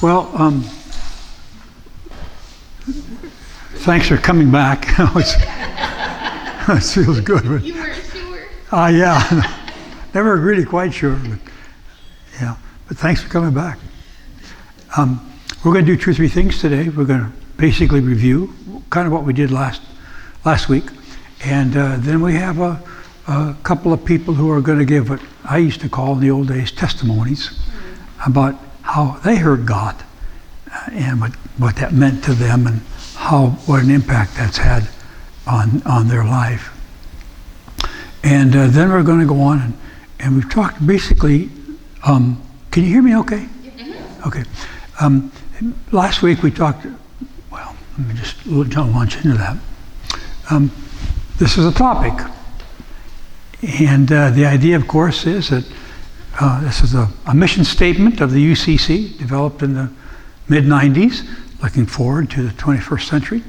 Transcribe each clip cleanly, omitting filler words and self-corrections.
Well, thanks for coming back. It feels good. But, You weren't sure? yeah. Never really quite sure. But, yeah. But thanks for coming back. We're going to do 2 or 3 things today. We're going to basically review kind of what we did last week. And then we have a couple of people who are going to give what I used to call in the old days testimonies about how they heard God and what that meant to them and what an impact that's had on their life. And then we're going to go on and we've talked basically, can you hear me okay? Mm-hmm. Okay. Last week we talked, well, let me just launch into that. This is a topic. And the idea, of course, is that this is a mission statement of the UCC developed in the mid-90s, looking forward to the 21st century.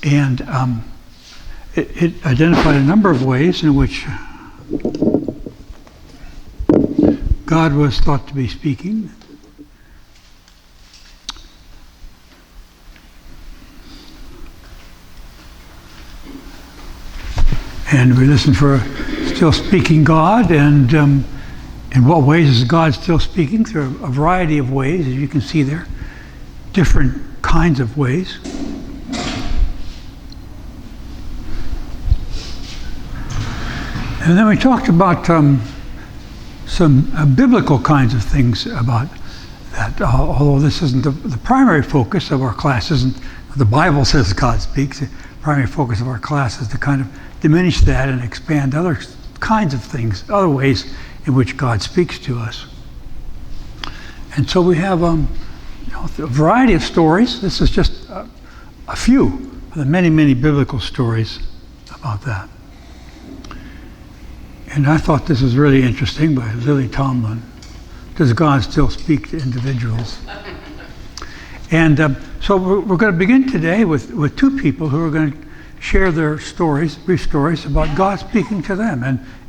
And it identified a number of ways in which God was thought to be speaking. And we listen for a still speaking God, and in what ways is God still speaking? Through a variety of ways, as you can see there, different kinds of ways. And then we talked about some biblical kinds of things about that, although this isn't the primary focus of our class. Isn't the Bible says God speaks. The primary focus of our class is to kind of diminish that and expand other kinds of things, other ways in which God speaks to us. And so we have a variety of stories. This is just a few of the many, many biblical stories about that. And I thought this was really interesting by Lily Tomlin. Does God still speak to individuals? And so we're going to begin today with 2 people who are going to share their stories, brief stories about God speaking to them.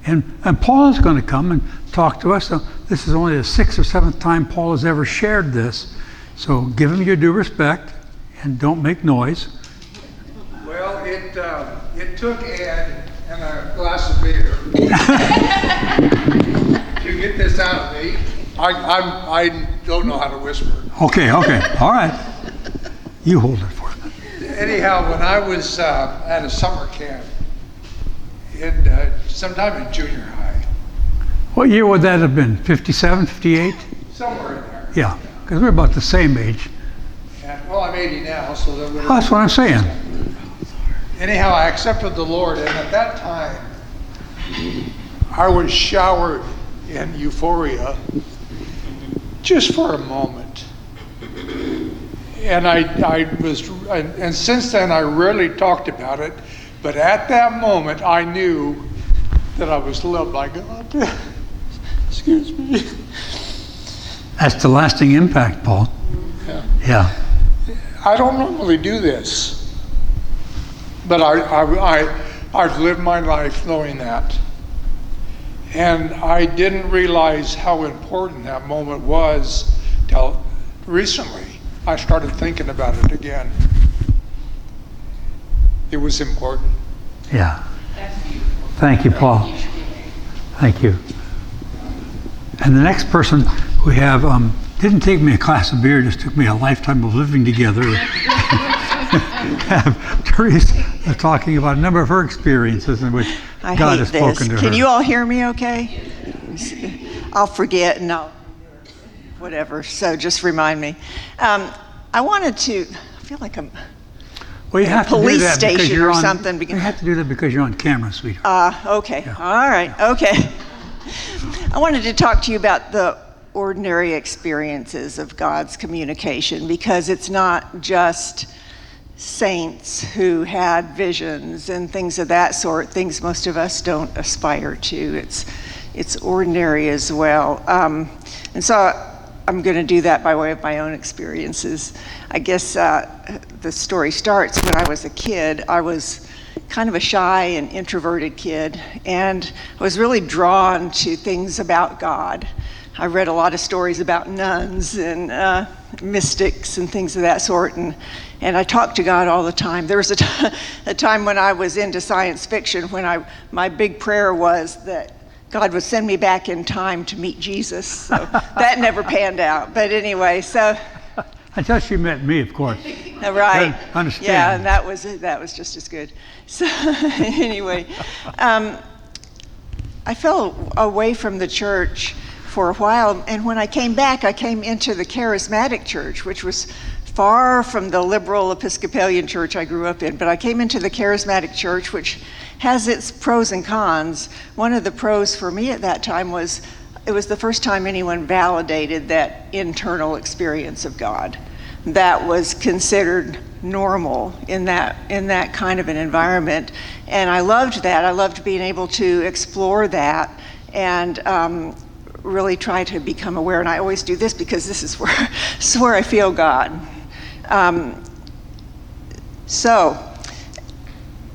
And Paul is going to come and talk to us. So this is only the 6th or 7th time Paul has ever shared this. So give him your due respect and don't make noise. Well, it took Ed and a glass of beer to get this out of me. I don't know how to whisper. Okay, all right. You hold it for me. Anyhow, when I was at a summer camp sometime in junior high. What year would that have been? 57, 58? Somewhere in there. Yeah, because we're about the same age. And, well, I'm 80 now, so that's what I'm saying. Anyhow, I accepted the Lord, and at that time, I was showered in euphoria just for a moment. And and since then I rarely talked about it, but at that moment I knew that I was loved by God. Excuse me. That's the lasting impact, Paul. Yeah. I don't normally do this, but I've lived my life knowing that. And I didn't realize how important that moment was till recently. I started thinking about it again. It was important. Yeah. Thank you, Paul. Thank you. And the next person we have didn't take me a glass of beer, just took me a lifetime of living together. Therese talking about a number of her experiences in which God has spoken to her. Can you all hear me okay? I'll forget and I'll whatever, so just remind me. I feel like I'm well, you have to police do that station because you're or on, something. You have to do that because you're on camera, sweetheart. Okay. Yeah. All right. Okay. I wanted to talk to you about the ordinary experiences of God's communication, because it's not just saints who had visions and things of that sort, things most of us don't aspire to. It's ordinary as well. And so I'm going to do that by way of my own experiences. I guess the story starts when I was a kid. I was kind of a shy and introverted kid, and I was really drawn to things about God. I read a lot of stories about nuns and mystics and things of that sort, and I talked to God all the time. There was a time when I was into science fiction when my big prayer was that God would send me back in time to meet Jesus. So that never panned out. But anyway, so Until she met me, of course. right, I understand. yeah, and that was just as good. So anyway, I fell away from the church for a while, and when I came back, I came into the charismatic church, which was far from the liberal Episcopalian church I grew up in, but I came into the charismatic church, which has its pros and cons. One of the pros for me at that time was it was the first time anyone validated that internal experience of God. That was considered normal in that kind of an environment, and I loved that. I loved being able to explore that and really try to become aware. And I always do this because this is where I feel God. So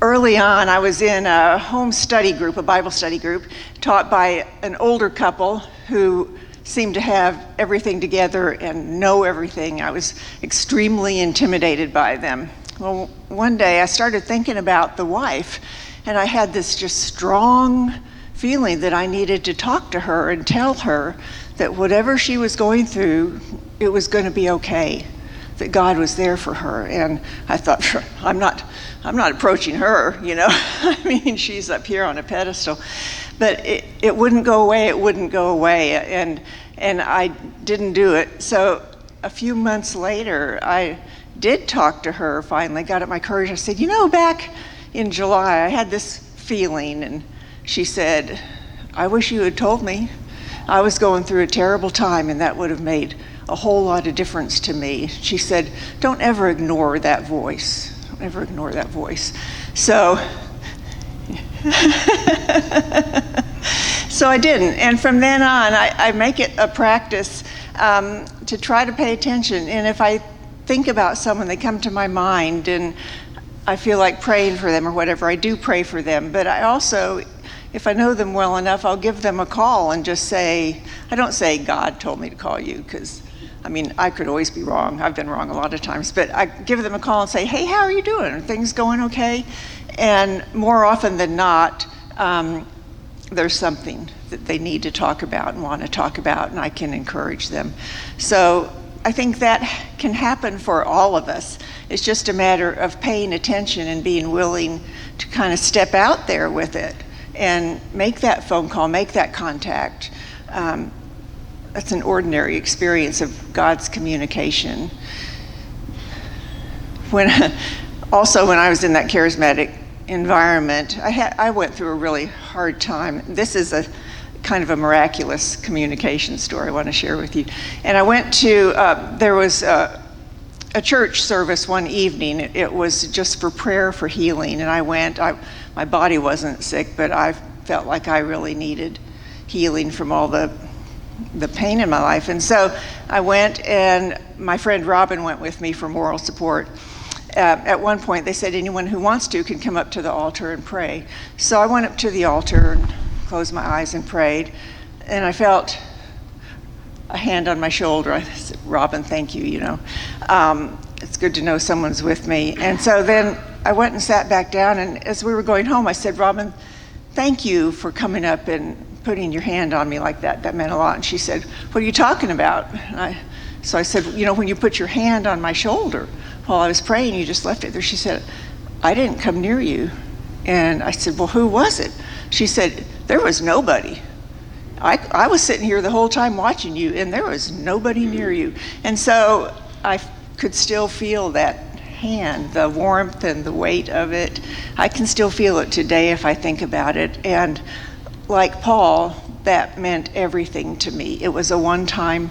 early on, I was in a home study group, a Bible study group, taught by an older couple who seemed to have everything together and know everything. I was extremely intimidated by them. Well, one day I started thinking about the wife, and I had this just strong feeling that I needed to talk to her and tell her that whatever she was going through, it was going to be okay, that God was there for her. And I thought, I'm not approaching her, you know. I mean, she's up here on a pedestal. But it wouldn't go away, and I didn't do it. So a few months later, I did talk to her finally, got up my courage. I said, back in July, I had this feeling, and she said, I wish you had told me. I was going through a terrible time, and that would have made a whole lot of difference to me. She said, don't ever ignore that voice. Don't ever ignore that voice. So I didn't. And from then on, I make it a practice to try to pay attention. And if I think about someone, they come to my mind, and I feel like praying for them or whatever, I do pray for them. But I also, if I know them well enough, I'll give them a call and just say, I don't say, God told me to call you, because I could always be wrong. I've been wrong a lot of times. But I give them a call and say, hey, how are you doing? Are things going okay? And more often than not, there's something that they need to talk about and want to talk about, and I can encourage them. So I think that can happen for all of us. It's just a matter of paying attention and being willing to kind of step out there with it and make that phone call, make that contact. That's an ordinary experience of God's communication. When I was in that charismatic environment, I went through a really hard time. This is a kind of a miraculous communication story I want to share with you. And I went to, there was a church service one evening. It was just for prayer for healing, and I went. My body wasn't sick, but I felt like I really needed healing from all the pain in my life. And so I went, and my friend Robin went with me for moral support. At one point, they said anyone who wants to can come up to the altar and pray. So I went up to the altar and closed my eyes and prayed, and I felt a hand on my shoulder. I said, Robin, thank you, It's good to know someone's with me. And so then I went and sat back down, and as we were going home, I said, Robin, thank you for coming up and putting your hand on me like that. That meant a lot. And she said, what are you talking about? So I said, when you put your hand on my shoulder while I was praying, you just left it there. She said, I didn't come near you. And I said, well, who was it? She said, there was nobody. I was sitting here the whole time watching you, and there was nobody near you. And so I could still feel that hand, the warmth and the weight of it. I can still feel it today if I think about it. And like Paul, that meant everything to me. It was a one-time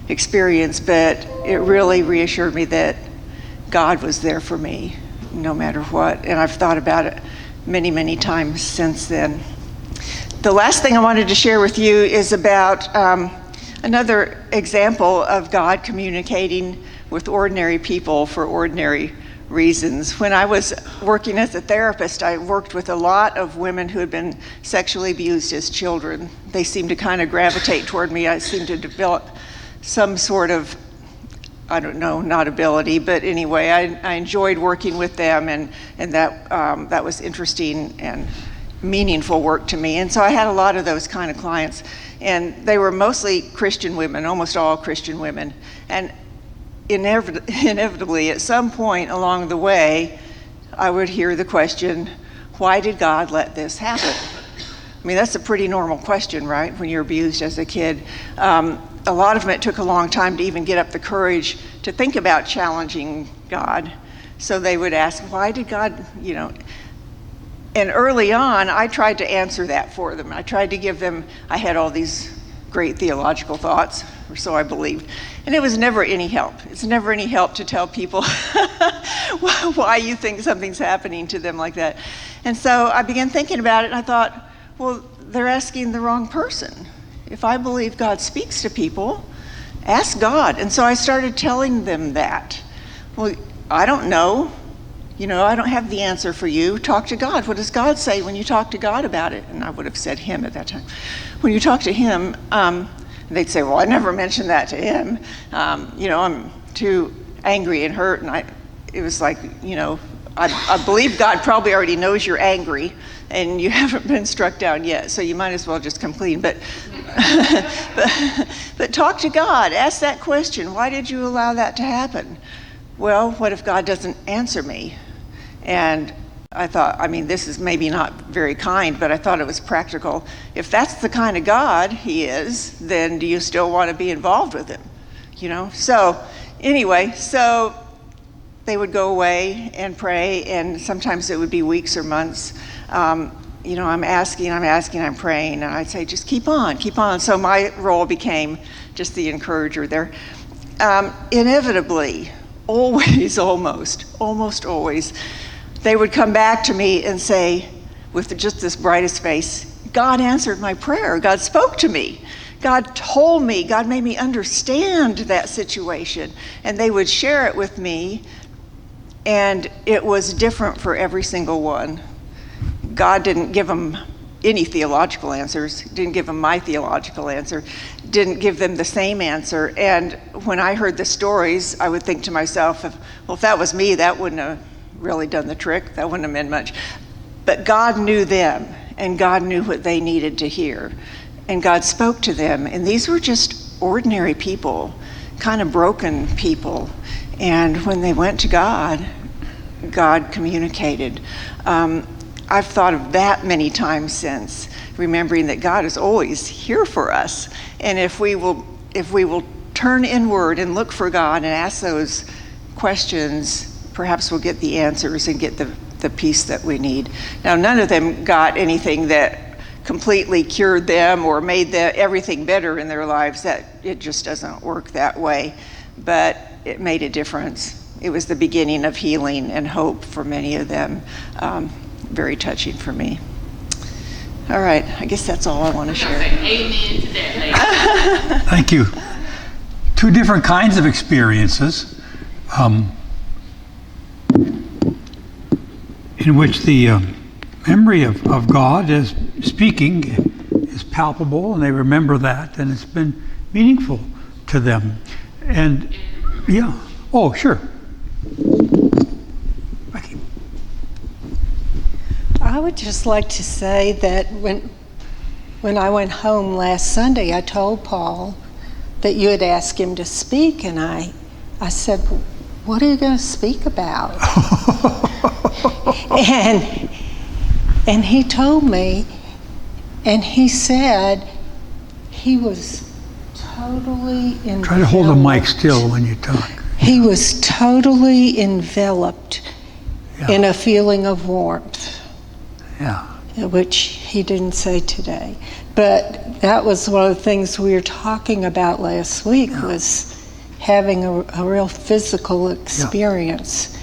experience, but it really reassured me that God was there for me no matter what. And I've thought about it many, many times since then. The last thing I wanted to share with you is about another example of God communicating with ordinary people for ordinary reasons. When I was working as a therapist, I worked with a lot of women who had been sexually abused as children. They seemed to kind of gravitate toward me. I seemed to develop some sort of, I don't know, not ability, but anyway, I enjoyed working with them, and that was interesting and meaningful work to me. And so I had a lot of those kind of clients, and they were mostly Christian women, almost all Christian women. And inevitably, at some point along the way, I would hear the question, why did God let this happen? I mean, that's a pretty normal question, right, when you're abused as a kid. A lot of them, it took a long time to even get up the courage to think about challenging God. So they would ask, why did God, And early on, I tried to answer that for them. I tried to give them, I had all these great theological thoughts, or so I believed. And it was never any help. It's never any help to tell people why you think something's happening to them like that. And so I began thinking about it, and I thought, well, they're asking the wrong person. If I believe God speaks to people, ask God. And so I started telling them that. Well, I don't know. I don't have the answer for you. Talk to God. What does God say when you talk to God about it? And I would have said him at that time. When you talk to him, they'd say, well, I never mentioned that to him. I'm too angry and hurt. And it was like, I believe God probably already knows you're angry and you haven't been struck down yet. So you might as well just come clean. But talk to God. Ask that question. Why did you allow that to happen? Well, what if God doesn't answer me? And I thought, this is maybe not very kind, but I thought it was practical. If that's the kind of God he is, then do you still want to be involved with him? So anyway, so they would go away and pray, and sometimes it would be weeks or months. I'm asking, I'm praying, and I'd say, just keep on. So my role became just the encourager there. Inevitably, almost always, they would come back to me and say, with just this brightest face, God answered my prayer. God spoke to me. God told me. God made me understand that situation. And they would share it with me, and it was different for every single one. God didn't give them any theological answers, didn't give them my theological answer, didn't give them the same answer. And when I heard the stories, I would think to myself, if that was me, that wouldn't have really done the trick. That wouldn't have meant much. But God knew them, and God knew what they needed to hear. And God spoke to them. And these were just ordinary people, kind of broken people. And when they went to God, God communicated. I've thought of that many times since, remembering that God is always here for us. And if we will turn inward and look for God and ask those questions, perhaps we'll get the answers and get the peace that we need. Now, none of them got anything that completely cured them or made everything better in their lives. That it just doesn't work that way. But it made a difference. It was the beginning of healing and hope for many of them. Very touching for me. All right, I guess that's all I want to share. Amen to that, lady. Thank you. Two different kinds of experiences in which the memory of God as speaking is palpable, and they remember that, and it's been meaningful to them. And yeah, oh, sure. I would just like to say that when I went home last Sunday, I told Paul that you had asked him to speak, and I said, what are you going to speak about? and he told me, and he said he was totally enveloped. Try to hold the mic still when you talk. He was totally enveloped in a feeling of warmth. Yeah. Which he didn't say today. But that was one of the things we were talking about last week, was having a real physical experience.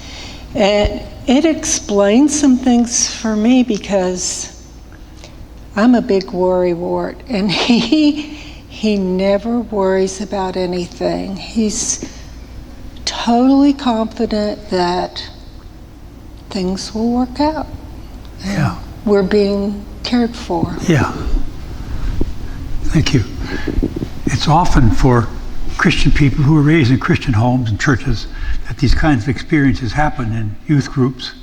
And it explained some things for me, because I'm a big worrywart, and he never worries about anything. He's totally confident that things will work out. Yeah. We're being cared for. Yeah. Thank you. It's often for Christian people who are raised in Christian homes and churches that these kinds of experiences happen in youth groups,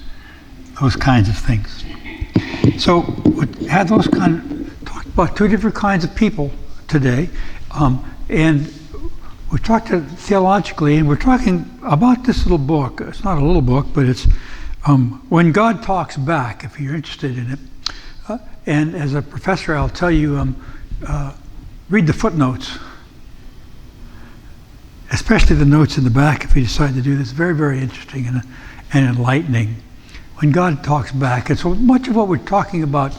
those kinds of things. So we had those talked about two different kinds of people today, and we talked theologically, and we're talking about this little book. It's not a little book, but it's When God Talks Back, if you're interested in it. And as a professor, I'll tell you, read the footnotes, especially the notes in the back if you decide to do this. Very, very interesting and enlightening. When God Talks Back. And so much of what we're talking about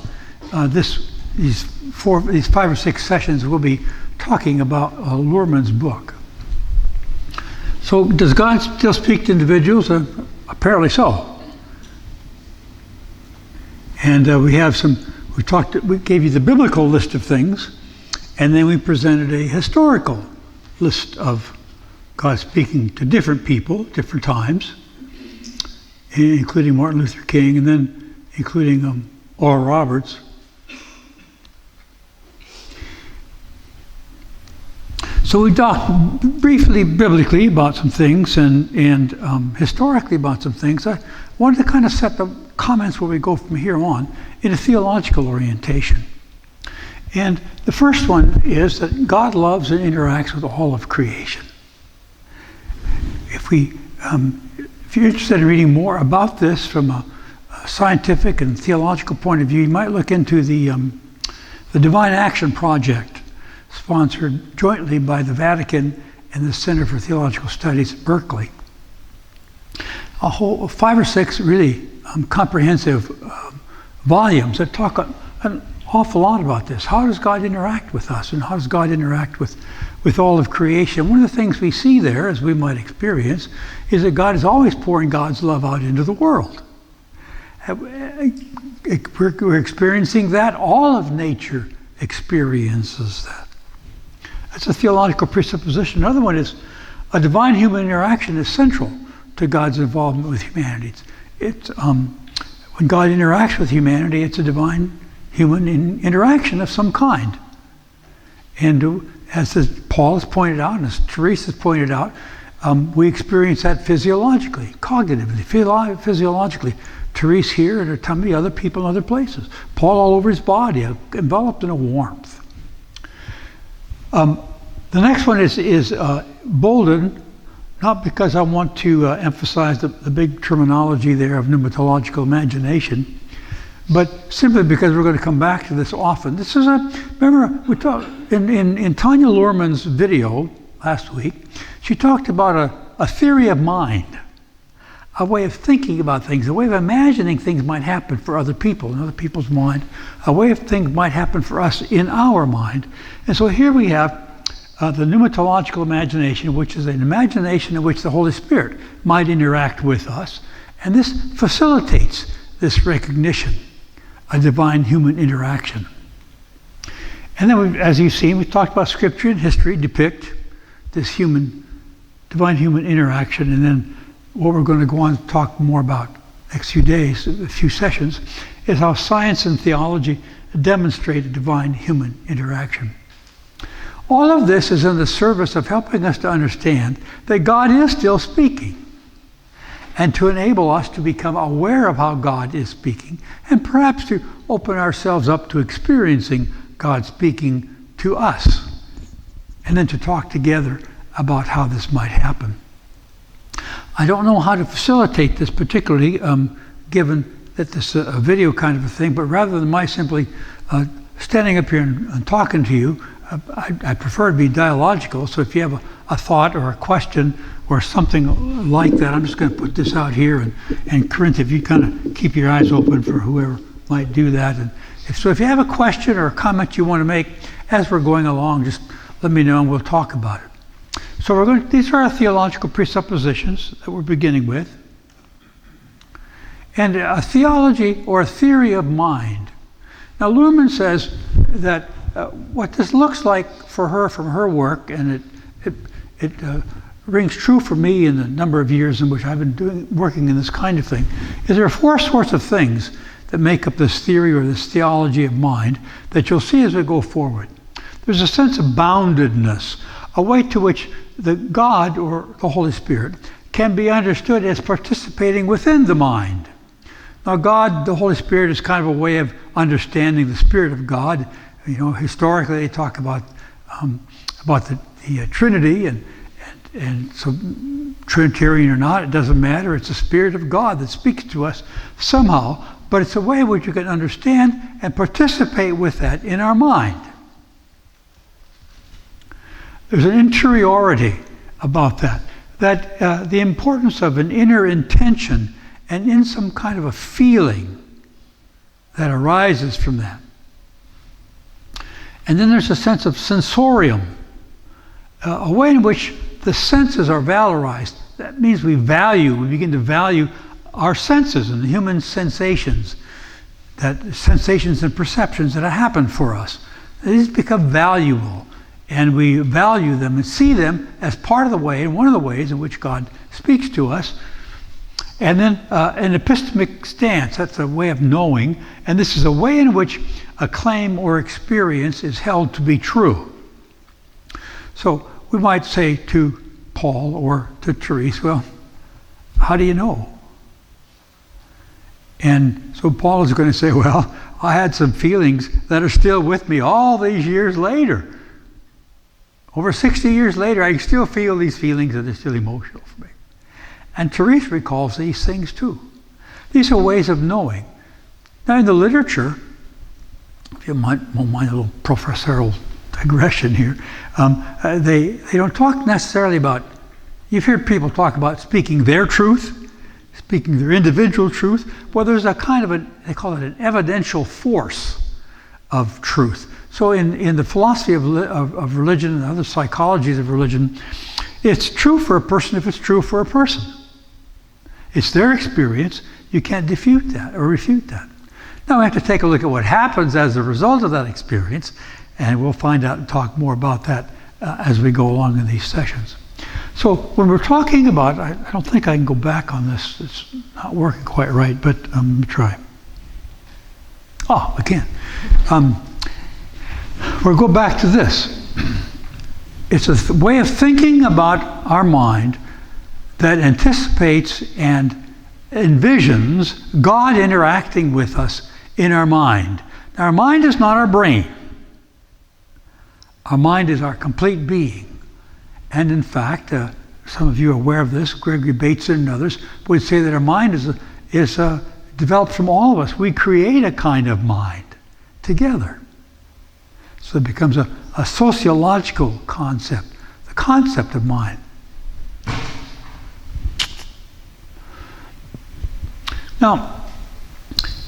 these 5 or 6 sessions, we'll be talking about Luhrmann's book. So does God still speak to individuals? Apparently so. And we gave you the biblical list of things, and then we presented a historical list of God speaking to different people, different times, including Martin Luther King, and then including Oral Roberts. So we talked briefly biblically about some things and historically about some things. I wanted to kind of set the comments where we go from here on in a theological orientation. And the first one is that God loves and interacts with all of creation. If you're interested in reading more about this from a scientific and theological point of view, you might look into the Divine Action Project, sponsored jointly by the Vatican and the Center for Theological Studies at Berkeley. A whole 5 or 6 really comprehensive volumes that talk an awful lot about this. How does God interact with us, and how does God interact with all of creation? One of the things we see there, as we might experience, is that God is always pouring God's love out into the world. We're experiencing that. All of nature experiences that. That's a theological presupposition. Another one is a divine human interaction is central to God's involvement with humanity. When God interacts with humanity, it's a divine human interaction of some kind. And as Paul has pointed out, and as Teresa has pointed out, we experience that physiologically, cognitively, physiologically. Teresa here at her tummy, other people in other places. Paul all over his body, enveloped in a warmth. The next one is Bolden, not because I want to emphasize the big terminology there of pneumatological imagination, but simply because we're going to come back to this often. This is remember, we talked in Tanya Luhrmann's video last week, she talked about a theory of mind, a way of thinking about things, a way of imagining things might happen for other people, in other people's mind, a way of things might happen for us in our mind. And so here we have the pneumatological imagination, which is an imagination in which the Holy Spirit might interact with us. And this facilitates this recognition, a divine human interaction. And then, as you've seen, we talked about Scripture and history depict this divine human interaction. And then what we're going to go on to talk more about next few days, a few sessions, is how science and theology demonstrate a divine human interaction. All of this is in the service of helping us to understand that God is still speaking, and to enable us to become aware of how God is speaking, and perhaps to open ourselves up to experiencing God speaking to us, and then to talk together about how this might happen. I don't know how to facilitate this particularly, given that this is a video kind of a thing, but rather than my simply standing up here and talking to you, I prefer to be dialogical. So if you have a thought or a question or something like that, I'm just going to put this out here. And Corinth, if you kind of keep your eyes open for whoever might do that. And if you have a question or a comment you want to make as we're going along, just let me know and we'll talk about it. So these are our theological presuppositions that we're beginning with. And a theology or a theory of mind. Now Luhrmann says that what this looks like for her from her work, and it rings true for me in the number of years in which I've been working in this kind of thing is there are four sorts of things that make up this theory or this theology of mind that you'll see as we go forward. There's a sense of boundedness, a way to which the God or the Holy Spirit can be understood as participating within the mind. Now God, the Holy Spirit, is kind of a way of understanding the Spirit of God. You know, historically they talk about the Trinity, and so Trinitarian or not, it doesn't matter. It's the Spirit of God that speaks to us somehow, but it's a way in which you can understand and participate with that in our mind. There's an interiority about that the importance of an inner intention and in some kind of a feeling that arises from that. And then there's a sense of sensorium, a way in which the senses are valorized. That means we begin to value our senses and the human sensations, sensations and perceptions that happen for us. These become valuable, and we value them and see them as part of the way, and one of the ways in which God speaks to us. And then an epistemic stance, that's a way of knowing, and this is a way in which a claim or experience is held to be true. So we might say to Paul or to Therese, well, how do you know? And so Paul is going to say, well, I had some feelings that are still with me all these years later. Over 60 years later, I still feel these feelings that are still emotional for me. And Therese recalls these things too. These are ways of knowing. Now in the literature, if you won't mind a little professorial digression here, they don't talk necessarily about, you've heard people talk about speaking their truth, speaking their individual truth. Well, there's a kind of they call it an evidential force of truth. So in the philosophy of religion and other psychologies of religion, it's true for a person if it's true for a person. It's their experience. You can't refute that. Now we have to take a look at what happens as a result of that experience, and we'll find out and talk more about that as we go along in these sessions. So when we're talking about, I don't think I can go back on this. It's not working quite right, but let me try. Oh, I can. We'll go back to this. It's a way of thinking about our mind that anticipates and envisions God interacting with us in our mind. Now, our mind is not our brain. Our mind is our complete being. And in fact, some of you are aware of this, Gregory Bateson and others would say that our mind is developed from all of us. We create a kind of mind together. So it becomes a sociological concept, the concept of mind. Now,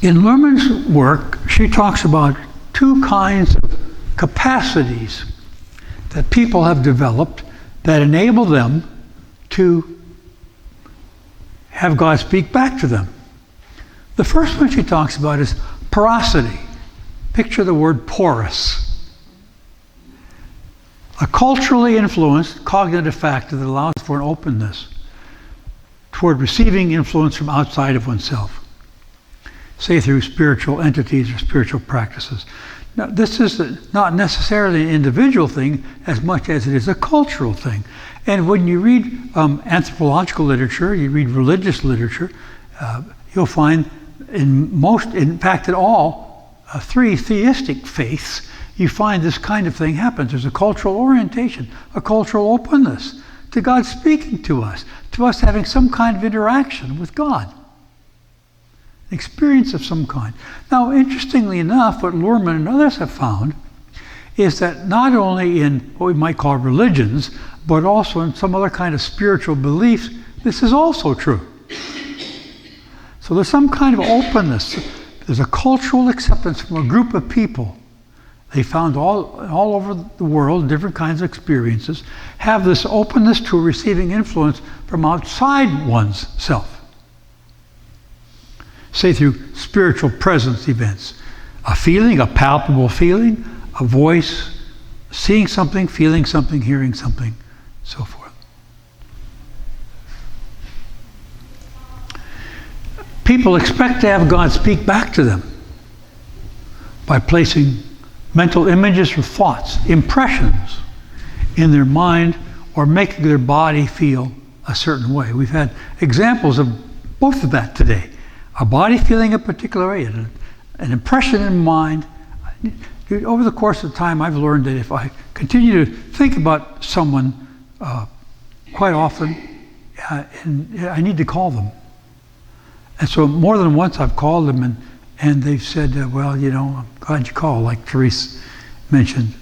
in Luhrmann's work, she talks about two kinds of capacities that people have developed that enable them to have God speak back to them. The first one she talks about is porosity. Picture the word porous. A culturally influenced cognitive factor that allows for an openness toward receiving influence from outside of oneself, say through spiritual entities or spiritual practices. Now, this is not necessarily an individual thing as much as it is a cultural thing. And when you read anthropological literature, you read religious literature, you'll find in fact in all three theistic faiths, you find this kind of thing happens. There's a cultural orientation, a cultural openness to God speaking to us having some kind of interaction with God. An experience of some kind. Now, interestingly enough, what Luhrmann and others have found is that not only in what we might call religions, but also in some other kind of spiritual beliefs, this is also true. So there's some kind of openness. There's a cultural acceptance from a group of people. They found all over the world, different kinds of experiences, have this openness to receiving influence from outside one's self. Say through spiritual presence events. A feeling, a palpable feeling, a voice, seeing something, feeling something, hearing something, so forth. people expect to have God speak back to them by placing mental images or thoughts, impressions in their mind, or making their body feel a certain way. We've had examples of both of that today. A body feeling a particular way, and an impression in mind. Over the course of time, I've learned that if I continue to think about someone quite often, and I need to call them. And so more than once I've called them, and they've said, well, you know, I'm glad you called, like Therese mentioned.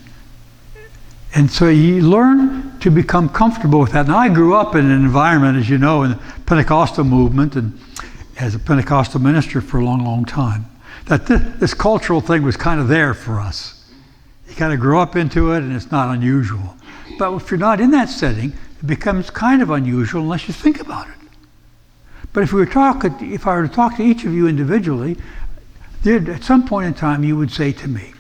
And so you learn to become comfortable with that. Now, I grew up in an environment, as you know, in the Pentecostal movement, and as a Pentecostal minister for a long, long time, that this cultural thing was kind of there for us. You kind of grow up into it, and it's not unusual. But if you're not in that setting, it becomes kind of unusual unless you think about it. But if I were to talk to each of you individually, at some point in time, you would say to me,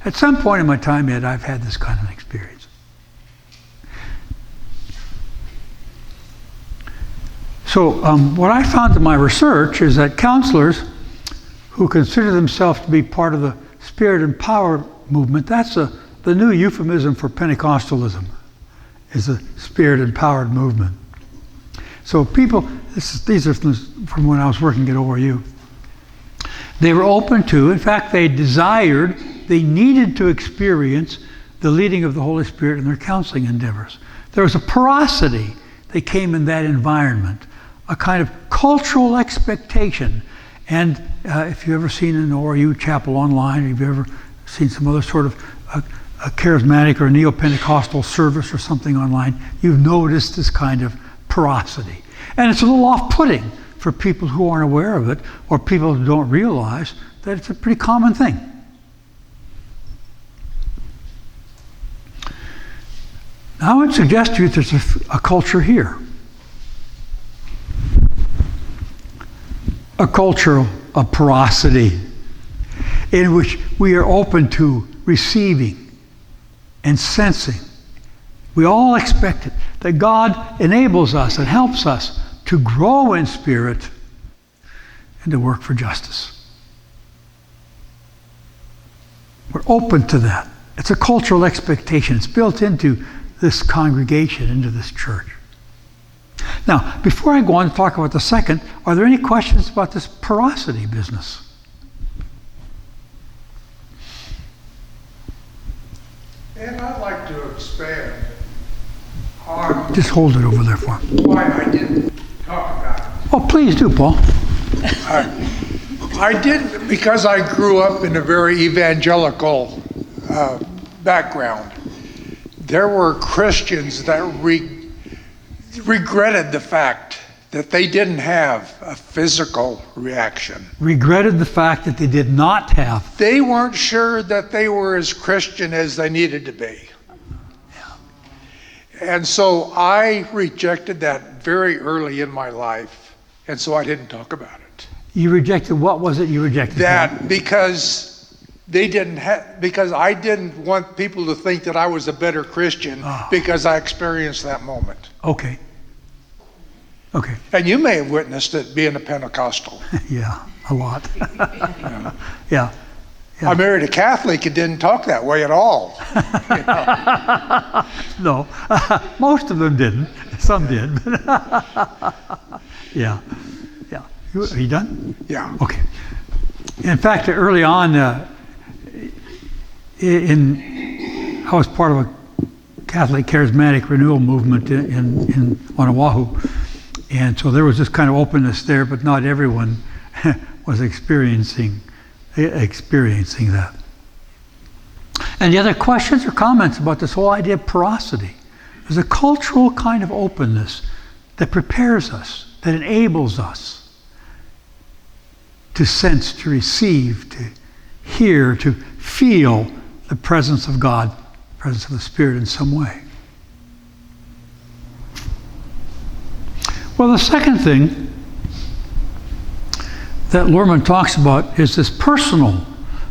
at some point in my time, Ed, I've had this kind of an experience. So what I found in my research is that counselors who consider themselves to be part of the Spirit and Power movement, that's the new euphemism for Pentecostalism, is the Spirit Empowered movement. So people, these are from when I was working at ORU. They were open to, in fact, they needed to experience the leading of the Holy Spirit in their counseling endeavors. There was a porosity that came in that environment, a kind of cultural expectation. And if you've ever seen an ORU chapel online, or you've ever seen some other sort of a charismatic or neo-Pentecostal service or something online, you've noticed this kind of porosity. And it's a little off-putting for people who aren't aware of it, or people who don't realize that it's a pretty common thing. Now, I would suggest to you there's a culture here. A culture of porosity in which we are open to receiving and sensing. We all expect it, that God enables us and helps us to grow in spirit and to work for justice. We're open to that. It's a cultural expectation. It's built into this congregation, into this church. Now, before I go on to talk about the second, are there any questions about this porosity business? And I'd like to expand on Just hold it over there for me. why I didn't talk about it. Oh, please do, Paul. I didn't because I grew up in a very evangelical background. There were Christians that regretted the fact that they didn't have a physical reaction. Regretted the fact that they did not have. They weren't sure that they were as Christian as they needed to be. And so I rejected that very early in my life, and so I didn't talk about it. You rejected, what was it you rejected? That because because I didn't want people to think that I was a better Christian because I experienced that moment. Okay. Okay. And you may have witnessed it being a Pentecostal. Yeah, a lot. Yeah. I married a Catholic and didn't talk that way at all. No, most of them didn't. Some did. Yeah. Yeah. Are you done? Yeah. Okay. In fact, early on, I was part of a Catholic charismatic renewal movement on Oahu. And so there was this kind of openness there, but not everyone was experiencing that. And the other questions or comments about this whole idea of porosity? There's a cultural kind of openness that prepares us, that enables us to sense, to receive, to hear, to feel the presence of God, the presence of the Spirit in some way. Well, the second thing that Luhrmann talks about is this personal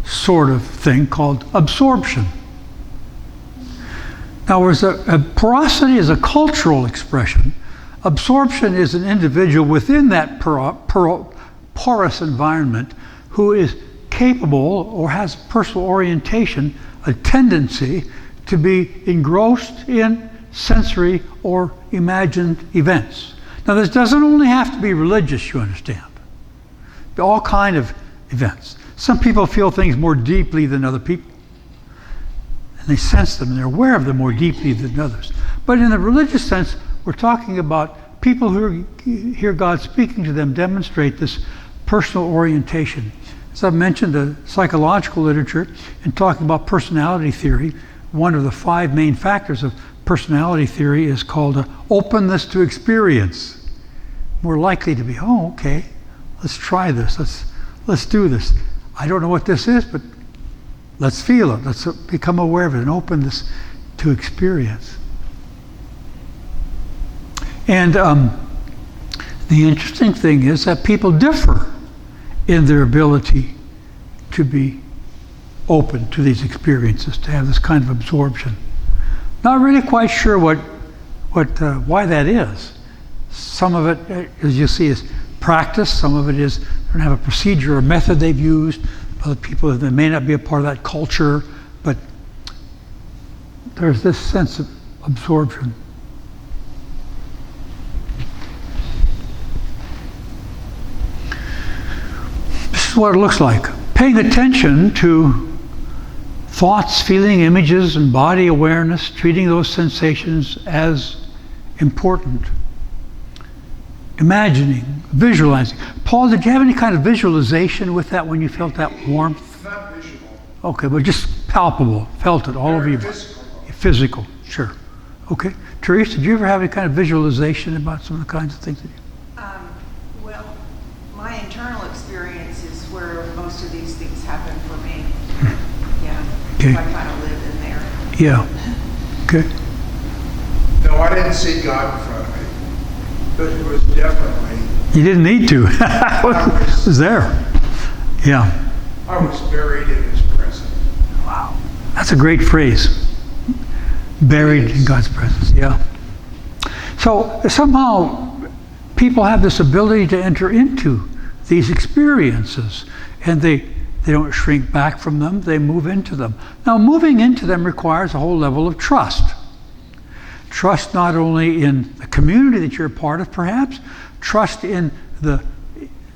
sort of thing called absorption. Now, whereas a porosity is a cultural expression, absorption is an individual within that porous environment, who is capable or has personal orientation, a tendency to be engrossed in sensory or imagined events. Now, this doesn't only have to be religious, you understand. All kind of events. Some people feel things more deeply than other people. And they sense them, and they're aware of them more deeply than others. But in the religious sense, we're talking about people who hear God speaking to them demonstrate this personal orientation. As I've mentioned, the psychological literature, in talking about personality theory, one of the 5 main factors of personality theory is called openness to experience. More likely to be, oh, okay, let's try this. Let's do this. I don't know what this is, but let's feel it. Let's become aware of it and openness to experience. And the interesting thing is that people differ in their ability to be open to these experiences, to have this kind of absorption. Not really quite sure why that is. Some of it, as you see, is practice. Some of it is they don't have a procedure or method they've used. Other people that may not be a part of that culture, but there's this sense of absorption. This is what it looks like. Paying attention to thoughts, feeling, images, and body awareness, treating those sensations as important. Imagining, visualizing. Paul, did you have any kind of visualization with that when you felt that warmth? Not visual. Okay, but just palpable, felt it all over your body. Physical, sure. Okay. Therese, did you ever have any kind of visualization about some of the kinds of things that you... Well, my internal experience is where most of these things happen for me. Yeah. Okay. I kind of live in there. Yeah. Okay. No, I didn't see God in front of me. But it was definitely, You didn't need to. It was there. Yeah. I was buried in His presence. Wow. That's a great phrase. Buried in God's presence. Yeah. So somehow people have this ability to enter into these experiences, and they don't shrink back from them, they move into them. Now, moving into them requires a whole level of trust. Trust not only in the community that you're a part of, perhaps, trust in the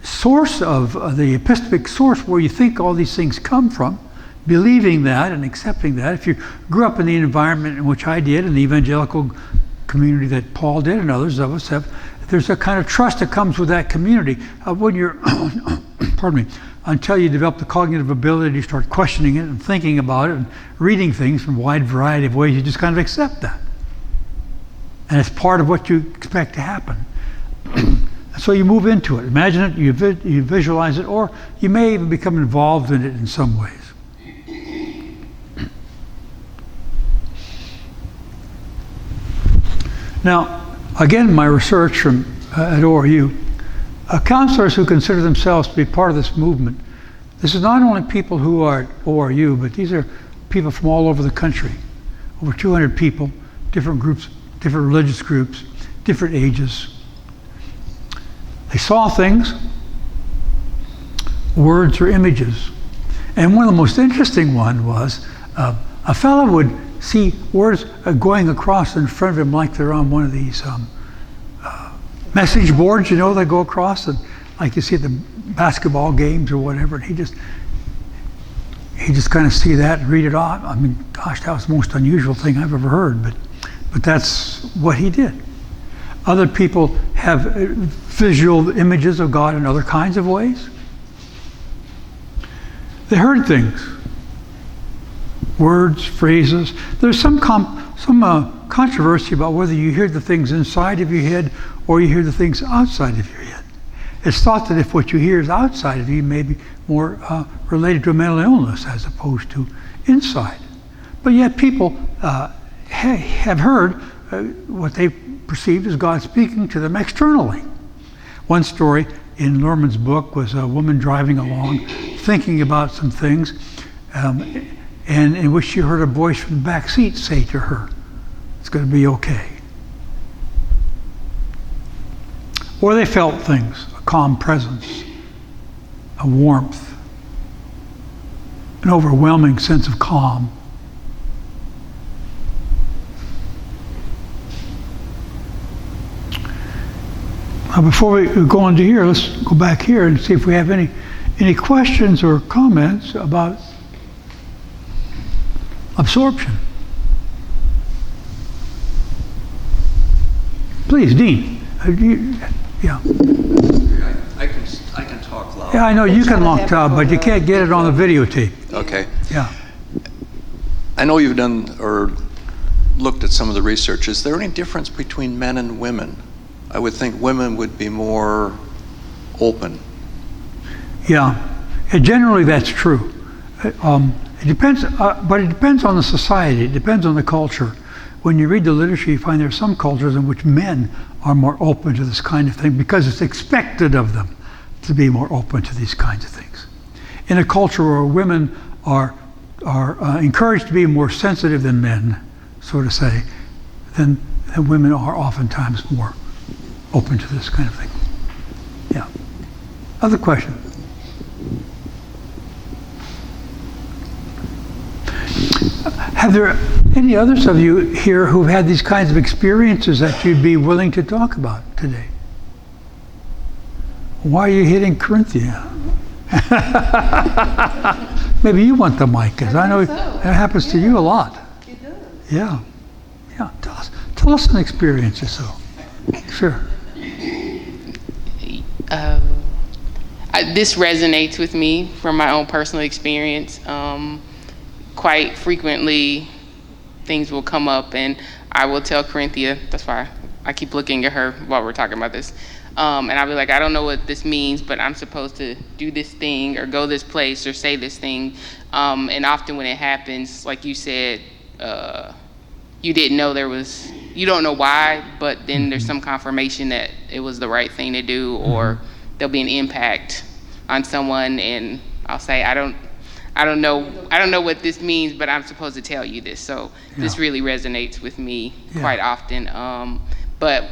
source of the epistemic source where you think all these things come from, believing that and accepting that. If you grew up in the environment in which I did, in the evangelical community that Paul did and others of us have, there's a kind of trust that comes with that community. When you're, pardon me, until you develop the cognitive ability to start questioning it and thinking about it and reading things from a wide variety of ways, you just kind of accept that. And it's part of what you expect to happen. So you move into it. Imagine it, you visualize it, or you may even become involved in it in some ways. Now, again, my research from at ORU, counselors who consider themselves to be part of this movement, this is not only people who are at ORU, but these are people from all over the country. Over 200 people, different groups, different religious groups, different ages. They saw things, words or images. And one of the most interesting one was a fellow would see words going across in front of him like they're on one of these message boards, you know, they go across, and like you see at the basketball games or whatever, and he just kind of see that and read it off. I mean, gosh, that was the most unusual thing I've ever heard, but that's what he did. Other people have visual images of God in other kinds of ways. They heard things, words, phrases. There's some controversy about whether you hear the things inside of your head or you hear the things outside of your head. It's thought that if what you hear is outside of you, may be more related to a mental illness as opposed to inside. But yet people have heard what they perceived as God speaking to them externally. One story in Norman's book was a woman driving along, thinking about some things, and in which she heard a voice from the back seat say to her, "It's going to be okay." Or they felt things, a calm presence, a warmth, an overwhelming sense of calm. Now, before we go into here, let's go back here and see if we have any questions or comments about absorption. Please, Dean. Yeah. I can talk loud. Yeah, I know you can lock up, but you can't get it on the videotape. Okay. Yeah. I know you've done or looked at some of the research. Is there any difference between men and women? I would think women would be more open. Yeah. Generally, that's true. It depends, but it depends on the society. It depends on the culture. When you read the literature, you find there are some cultures in which men are more open to this kind of thing because it's expected of them to be more open to these kinds of things. In a culture where women are encouraged to be more sensitive than men, so to say, then women are oftentimes more open to this kind of thing. Yeah. Other question? Have there any others of you here who've had these kinds of experiences that you'd be willing to talk about today? Why are you hitting Corinthia? Maybe you want the mic, because I know it happens to you a lot. It does. Yeah. Yeah. Tell us an experience or so. Sure. This resonates with me from my own personal experience. Quite frequently, things will come up, and I will tell Corinthia, that's why I keep looking at her while we're talking about this, and I'll be like, I don't know what this means, but I'm supposed to do this thing or go this place or say this thing, and often when it happens, like you said, you didn't know you don't know why, but then there's some confirmation that it was the right thing to do, or there'll be an impact on someone, and I'll say, I don't know what this means, but I'm supposed to tell you this. So this really resonates with me quite often. But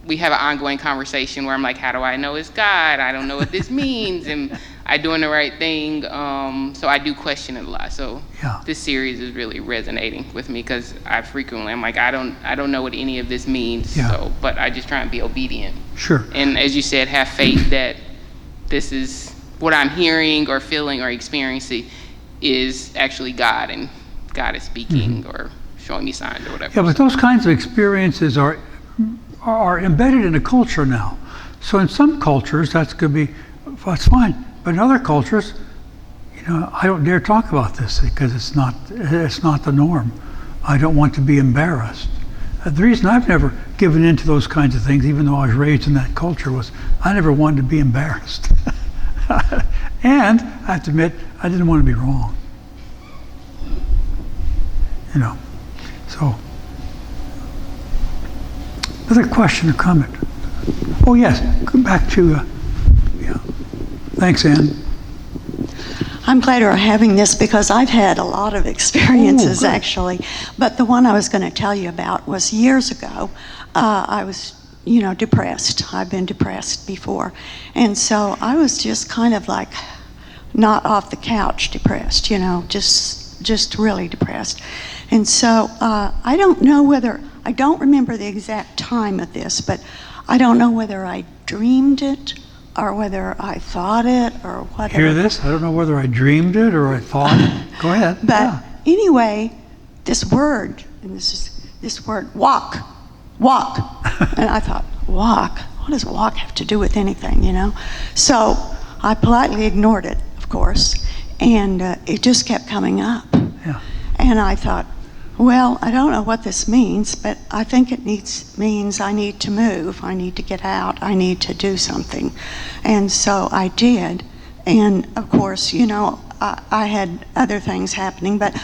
we have an ongoing conversation where I'm like, how do I know it's God? I don't know what this means. Am I doing the right thing? So I do question it a lot. So this series is really resonating with me because I'm like, I don't know what any of this means. Yeah. So, but I just try and be obedient. Sure. And as you said, have faith that this is what I'm hearing or feeling or experiencing is actually God, and God is speaking or showing me signs or whatever. Yeah, but those kinds of experiences are embedded in a culture now. So in some cultures, that's fine. But in other cultures, I don't dare talk about this because it's not the norm. I don't want to be embarrassed. The reason I've never given in to those kinds of things, even though I was raised in that culture, was I never wanted to be embarrassed. And I have to admit, I didn't want to be wrong. So, another question or comment? Oh yes, go back to, Thanks, Ann. I'm glad we're having this because I've had a lot of experiences good. actually. But the one I was going to tell you about was years ago. I was depressed. I've been depressed before. And so I was just kind of like not off the couch depressed, just really depressed. And so I don't remember the exact time of this, but I don't know whether I dreamed it or whether I thought it or whatever. Hear this? I don't know whether I dreamed it or I thought it. Go ahead. But anyway, this word, and this word, walk. And I thought, walk? What does walk have to do with anything, So I politely ignored it, of course, and it just kept coming up. Yeah. And I thought, well, I don't know what this means, but I think it means I need to move, I need to get out, I need to do something. And so I did. And of course, I had other things happening, but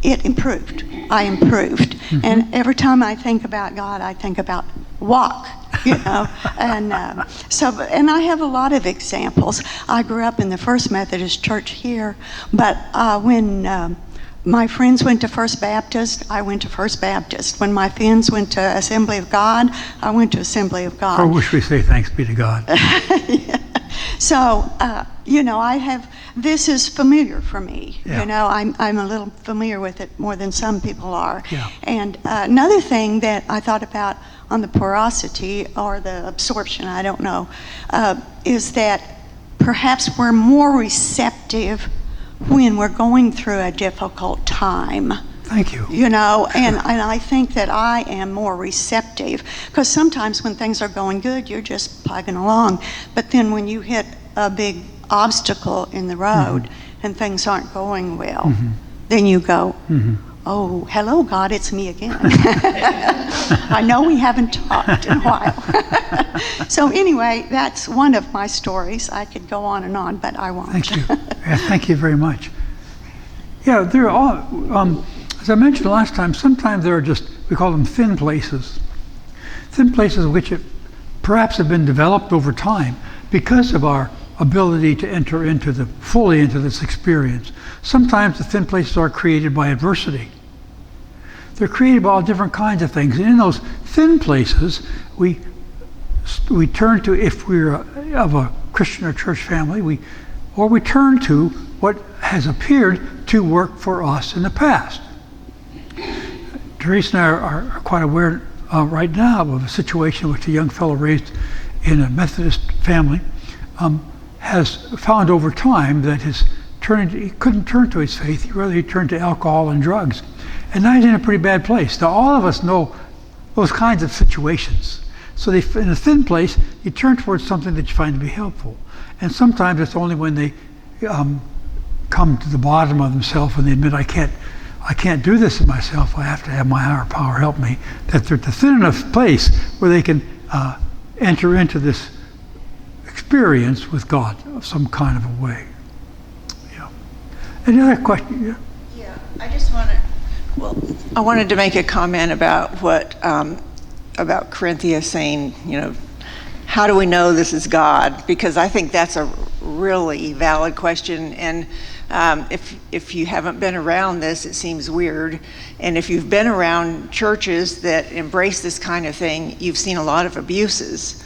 it improved. I improved. Mm-hmm. And every time I think about God, I think about walk, and and I have a lot of examples. I grew up in the First Methodist Church here, but when my friends went to First Baptist, I went to First Baptist. When my friends went to Assembly of God, I went to Assembly of God. Or wish we say thanks be to God. So, this is familiar for me. Yeah. I'm a little familiar with it more than some people are. Yeah. And another thing that I thought about on the porosity or the absorption, I don't know, is that perhaps we're more receptive when we're going through a difficult time. Thank you. And I think that I am more receptive, because sometimes when things are going good, you're just plugging along. But then when you hit a big obstacle in the road and things aren't going well, then you go, oh, hello, God, it's me again. I know we haven't talked in a while. So anyway, that's one of my stories. I could go on and on, but I won't. Thank you. Yeah, thank you very much. Yeah, they're all, as I mentioned last time, sometimes there are just, we call them thin places. Thin places which perhaps have been developed over time because of our ability to enter fully into this experience. Sometimes the thin places are created by adversity. They're created by all different kinds of things. And in those thin places, we turn to, if we're of a Christian or church family, we turn to what has appeared to work for us in the past. Teresa and I are quite aware right now of a situation in which a young fellow raised in a Methodist family has found over time that he couldn't turn to his faith. He turned to alcohol and drugs. And now he's in a pretty bad place. Now, all of us know those kinds of situations. So in a thin place, you turn towards something that you find to be helpful. And sometimes it's only when they come to the bottom of themselves and they admit, I can't do this in myself, I have to have my higher power help me, that they're at a thin enough place where they can enter into this experience with God of some kind of a way. Yeah. Any other question? Yeah. Yeah, I wanted to make a comment about what, about Corinthia saying, how do we know this is God? Because I think that's a really valid question. And if you haven't been around this, it seems weird. And if you've been around churches that embrace this kind of thing, you've seen a lot of abuses.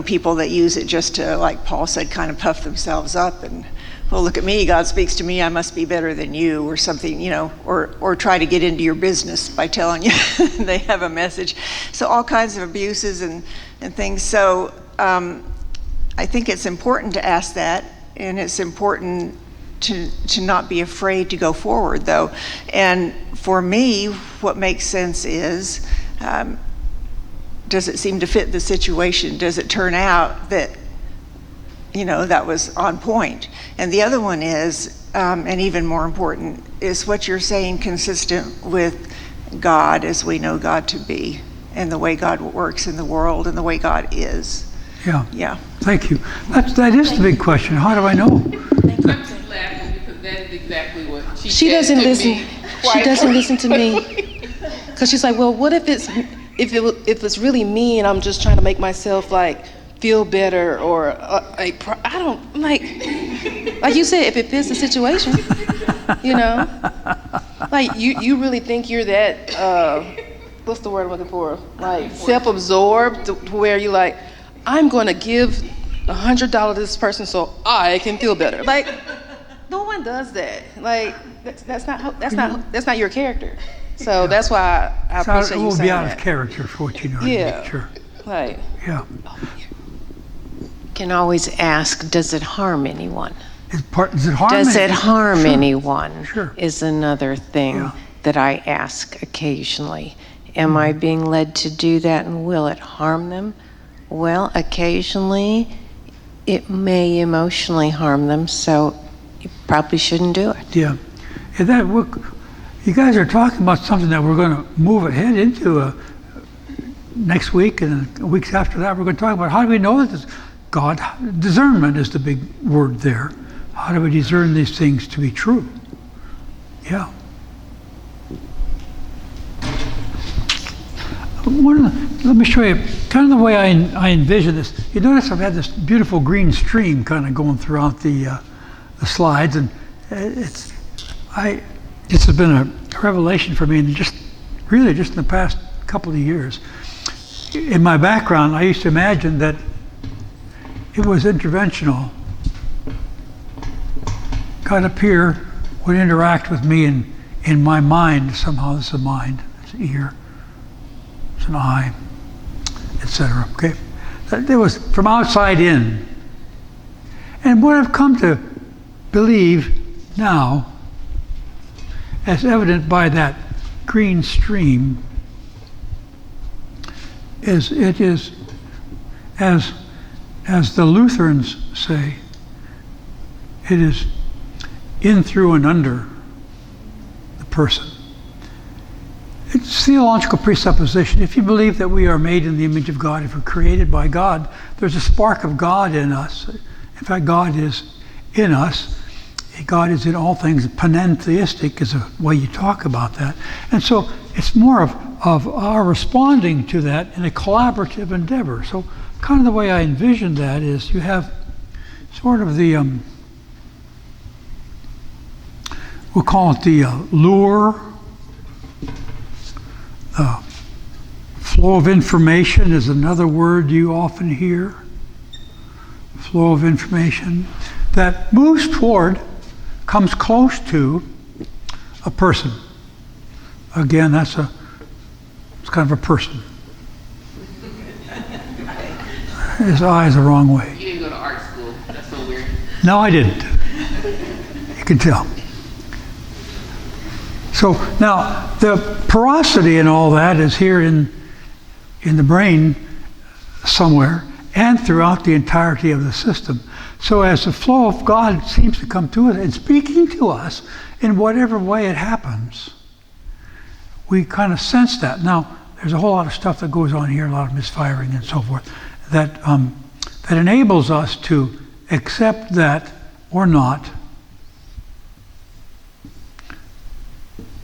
People that use it just to, like Paul said, kind of puff themselves up and, well, look at me, God speaks to me, I must be better than you, or something, or try to get into your business by telling you they have a message. So all kinds of abuses and things. So I think it's important to ask that, and it's important to not be afraid to go forward, though. And for me, what makes sense is, does it seem to fit the situation? Does it turn out that, that was on point? And the other one is, and even more important, is what you're saying consistent with God as we know God to be, and the way God works in the world, and the way God is. Yeah. Yeah. Thank you. That is the big question. How do I know? I'm just laughing because that is exactly what She said doesn't to listen. me. She doesn't listen to me because she's like, well, what if it's really me and I'm just trying to make myself feel better, or I don't like you said, if it fits the situation, you really think you're that what's the word I'm looking for? Self-absorbed, to where you I'm going to give $100 to this person so I can feel better. No one does that. That's not your character. So that's why I appreciate It you will saying be out that. of character for what you know. Yeah. Sure. Yeah. Can always ask, does it harm anyone? Does it harm Does it anyone? harm Sure. anyone? Sure. Is another thing Yeah. that I ask occasionally. Am I being led to do that, and will it harm them? Well, occasionally it may emotionally harm them, so you probably shouldn't do it. Yeah. You guys are talking about something that we're going to move ahead into next week, and weeks after that we're going to talk about how do we know that this God, discernment is the big word there. How do we discern these things to be true? Yeah. Let me show you kind of the way I envision this. You notice I've had this beautiful green stream kind of going throughout the slides, and this has been a revelation for me, and just in the past couple of years. In my background, I used to imagine that it was interventional. God up here would interact with me in my mind. Somehow this is a mind, it's an ear, it's an eye, etc. Okay? That was from outside in. And what I've come to believe now, as evident by that green stream, is it is, as the Lutherans say, it is in, through, and under the person. It's theological presupposition. If you believe that we are made in the image of God, if we're created by God, there's a spark of God in us. In fact, God is in us. God is in all things. Panentheistic is a way you talk about that. And so it's more of our responding to that in a collaborative endeavor. So kind of the way I envision that is you have sort of the, we'll call it the lure, flow of information is another word you often hear. Flow of information that moves toward, comes close to a person. Again, it's kind of a person. His eye is the wrong way. You didn't go to art school. That's so weird. No, I didn't. You can tell. So now the porosity and all that is here in the brain somewhere and throughout the entirety of the system. So as the flow of God seems to come to us and speaking to us in whatever way it happens, we kind of sense that. Now, there's a whole lot of stuff that goes on here, a lot of misfiring and so forth, that enables us to accept that or not,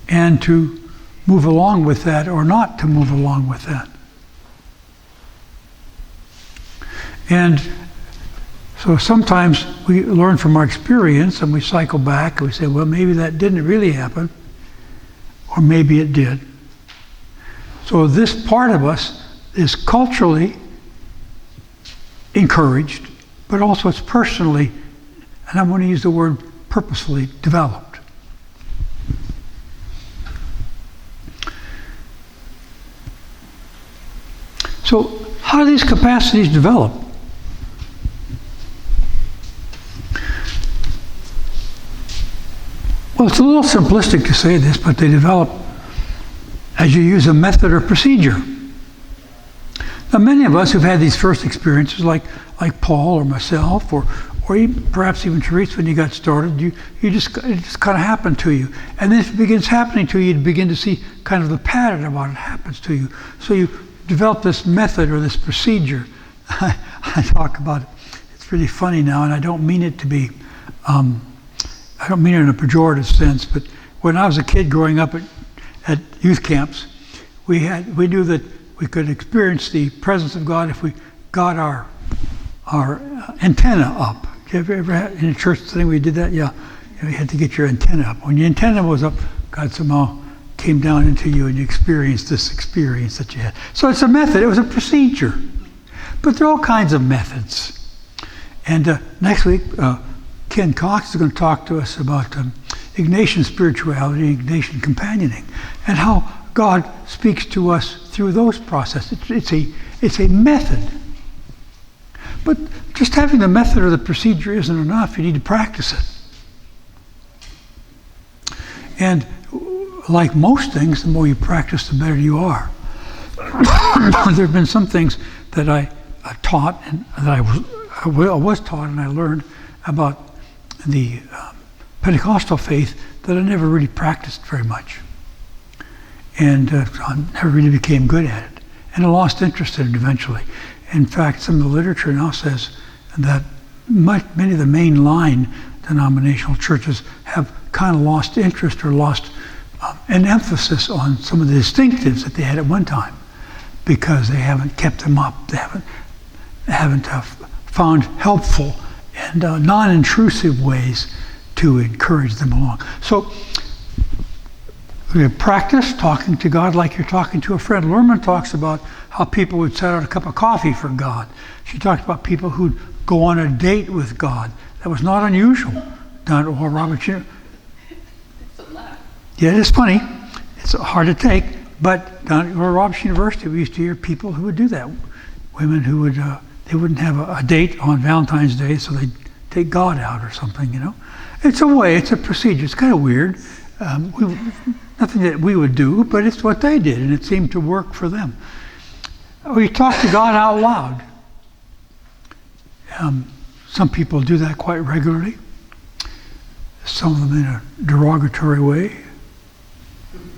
and to move along with that or not to move along with that. And so sometimes we learn from our experience and we cycle back and we say, well, maybe that didn't really happen, or maybe it did. So this part of us is culturally encouraged, but also it's personally, and I'm going to use the word purposefully, developed. So how do these capacities develop? Well, it's a little simplistic to say this, but they develop as you use a method or procedure. Now, many of us who've had these first experiences, like Paul or myself, or even, perhaps even Therese, when you got started, it just kind of happened to you. And then if it begins happening to you, you begin to see kind of the pattern of what happens to you. So you develop this method or this procedure. I talk about it. It's really funny now, and I don't mean it to be, I don't mean it in a pejorative sense, but when I was a kid growing up at youth camps, we knew that we could experience the presence of God if we got our antenna up. Have you ever had in a church setting where you did that? Yeah, you had to get your antenna up. When your antenna was up, God somehow came down into you and you experienced this experience that you had. So it's a method, it was a procedure. But there are all kinds of methods. And next week, Ken Cox is going to talk to us about Ignatian spirituality, Ignatian companioning, and how God speaks to us through those processes. It's a method. But just having the method or the procedure isn't enough. You need to practice it. And like most things, the more you practice, the better you are. There have been some things that I taught and that I was taught and I learned about the Pentecostal faith that I never really practiced very much. And I never really became good at it. And I lost interest in it eventually. In fact, some of the literature now says that many of the mainline denominational churches have kind of lost interest or lost an emphasis on some of the distinctives that they had at one time because they haven't kept them up. They haven't found helpful and non-intrusive ways to encourage them along. So we practice talking to God like you're talking to a friend. Lerman talks about how people would set out a cup of coffee for God. She talked about people who'd go on a date with God. That was not unusual down at Oral Roberts University. Yeah, it is funny. It's hard to take, but down at Oral Roberts University, we used to hear people who would do that. Women who would, they wouldn't have a date on Valentine's Day, so they'd take God out or something, you know. It's a way, it's a procedure. It's kind of weird. Nothing that we would do, but it's what they did, and it seemed to work for them. We talk to God out loud. Some people do that quite regularly. Some of them in a derogatory way,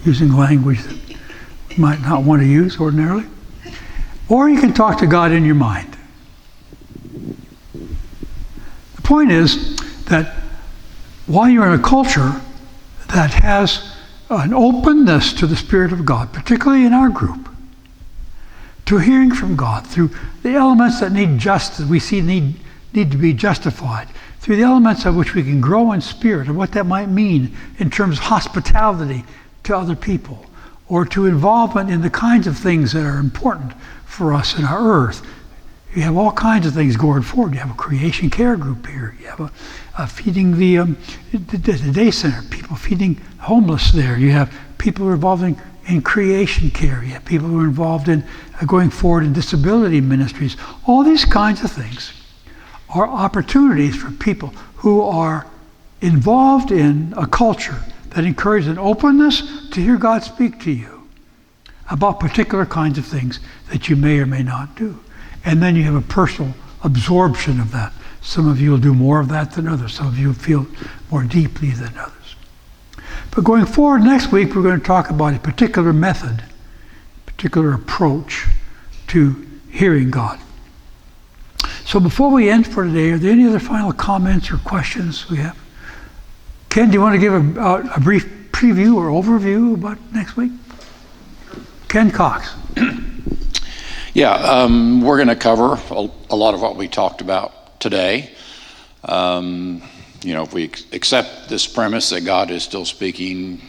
using language that you might not want to use ordinarily. Or you can talk to God in your mind. The point is that while you're in a culture that has an openness to the Spirit of God, particularly in our group, to hearing from God through the elements that need justice, we see need to be justified, through the elements of which we can grow in spirit, and what that might mean in terms of hospitality to other people, or to involvement in the kinds of things that are important for us in our earth. You have all kinds of things going forward. You have a creation care group here. You have a feeding the day center, people feeding homeless there. You have people who are involved in creation care. You have people who are involved in going forward in disability ministries. All these kinds of things are opportunities for people who are involved in a culture that encourages an openness to hear God speak to you about particular kinds of things that you may or may not do. And then you have a personal absorption of that. Some of you will do more of that than others. Some of you feel more deeply than others. But going forward next week, we're going to talk about a particular method, particular approach to hearing God. So before we end for today, are there any other final comments or questions we have? Ken, do you want to give a brief preview or overview about next week? Ken Cox. Yeah, we're going to cover a lot of what we talked about today. If we accept this premise that God is still speaking,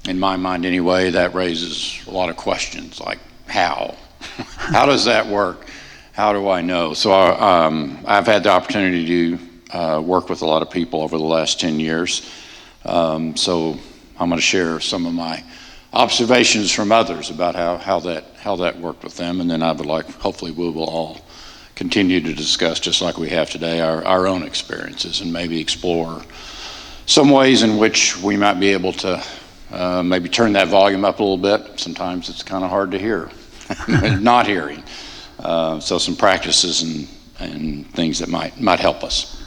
in my mind anyway, that raises a lot of questions, like how? How does that work? How do I know? So I've had the opportunity to work with a lot of people over the last 10 years. So I'm going to share some of my observations from others about how that worked with them, and then I would hopefully we will all continue to discuss, just like we have today, our own experiences, and maybe explore some ways in which we might be able to maybe turn that volume up a little bit. Sometimes it's kind of hard to hear, not hearing. So some practices and things that might help us.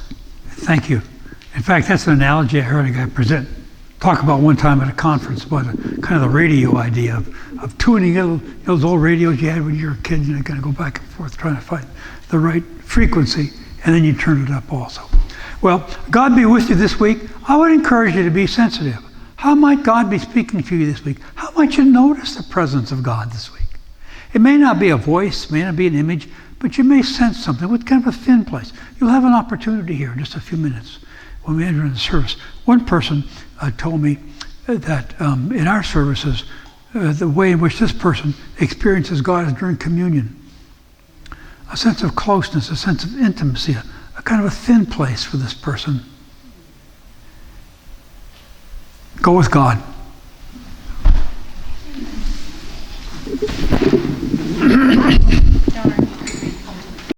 Thank you. In fact, that's an analogy I heard a guy talk about one time at a conference about kind of the radio idea of tuning in those old radios you had when you were a kid, and you kind of go back and forth trying to find the right frequency, and then you turn it up also. Well, God be with you this week. I would encourage you to be sensitive. How might God be speaking to you this week? How might you notice the presence of God this week? It may not be a voice, may not be an image, but you may sense something with kind of a thin place. You'll have an opportunity here in just a few minutes when we enter into the service. One person told me that in our services, the way in which this person experiences God is during communion. A sense of closeness, a sense of intimacy, a kind of a thin place for this person. Go with God.